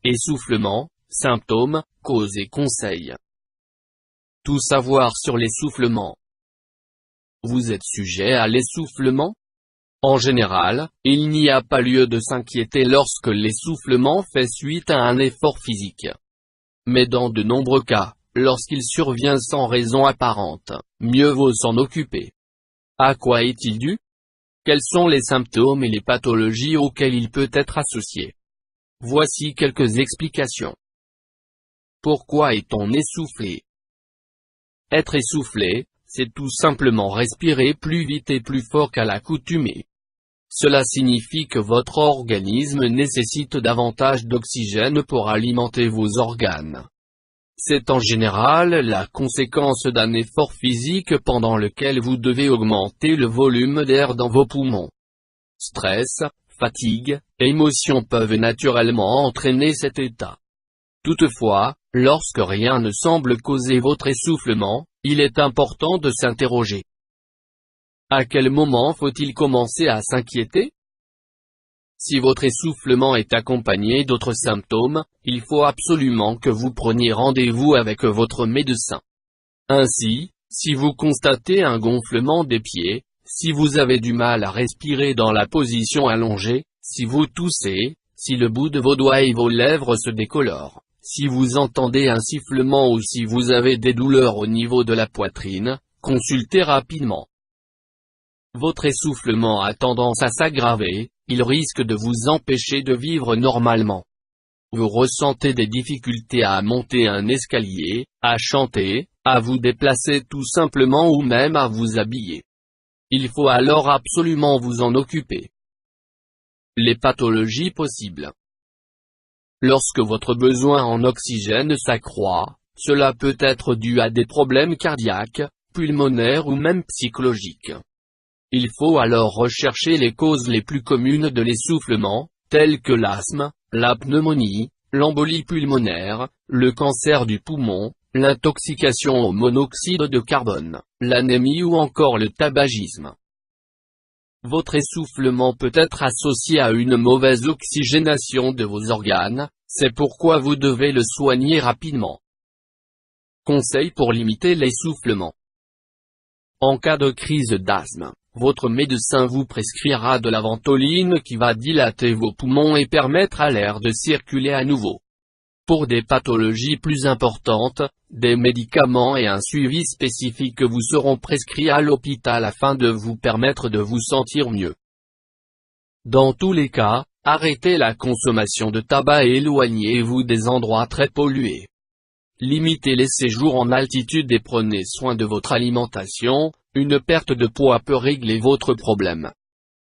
Essoufflement, symptômes, causes et conseils. Tout savoir sur l'essoufflement. Vous êtes sujet à l'essoufflement? En général, il n'y a pas lieu de s'inquiéter lorsque l'essoufflement fait suite à un effort physique. Mais dans de nombreux cas, lorsqu'il survient sans raison apparente, mieux vaut s'en occuper. À quoi est-il dû? Quels sont les symptômes et les pathologies auxquelles il peut être associé? Voici quelques explications. Pourquoi est-on essoufflé? Être essoufflé, c'est tout simplement respirer plus vite et plus fort qu'à l'accoutumée. Cela signifie que votre organisme nécessite davantage d'oxygène pour alimenter vos organes. C'est en général la conséquence d'un effort physique pendant lequel vous devez augmenter le volume d'air dans vos poumons. Stress, fatigue, émotions peuvent naturellement entraîner cet état. Toutefois, lorsque rien ne semble causer votre essoufflement, il est important de s'interroger. À quel moment faut-il commencer à s'inquiéter? Si votre essoufflement est accompagné d'autres symptômes, il faut absolument que vous preniez rendez-vous avec votre médecin. Ainsi, si vous constatez un gonflement des pieds, si vous avez du mal à respirer dans la position allongée, si vous toussez, si le bout de vos doigts et vos lèvres se décolorent, si vous entendez un sifflement ou si vous avez des douleurs au niveau de la poitrine, consultez rapidement. Votre essoufflement a tendance à s'aggraver, il risque de vous empêcher de vivre normalement. Vous ressentez des difficultés à monter un escalier, à chanter, à vous déplacer tout simplement ou même à vous habiller. Il faut alors absolument vous en occuper. Les pathologies possibles. Lorsque votre besoin en oxygène s'accroît, cela peut être dû à des problèmes cardiaques, pulmonaires ou même psychologiques. Il faut alors rechercher les causes les plus communes de l'essoufflement, telles que l'asthme, la pneumonie, l'embolie pulmonaire, le cancer du poumon, l'intoxication au monoxyde de carbone, l'anémie ou encore le tabagisme. Votre essoufflement peut être associé à une mauvaise oxygénation de vos organes, c'est pourquoi vous devez le soigner rapidement. Conseils pour limiter l'essoufflement. En cas de crise d'asthme, votre médecin vous prescrira de la ventoline qui va dilater vos poumons et permettre à l'air de circuler à nouveau. Pour des pathologies plus importantes, des médicaments et un suivi spécifique vous seront prescrits à l'hôpital afin de vous permettre de vous sentir mieux. Dans tous les cas, arrêtez la consommation de tabac et éloignez-vous des endroits très pollués. Limitez les séjours en altitude et prenez soin de votre alimentation, une perte de poids peut régler votre problème.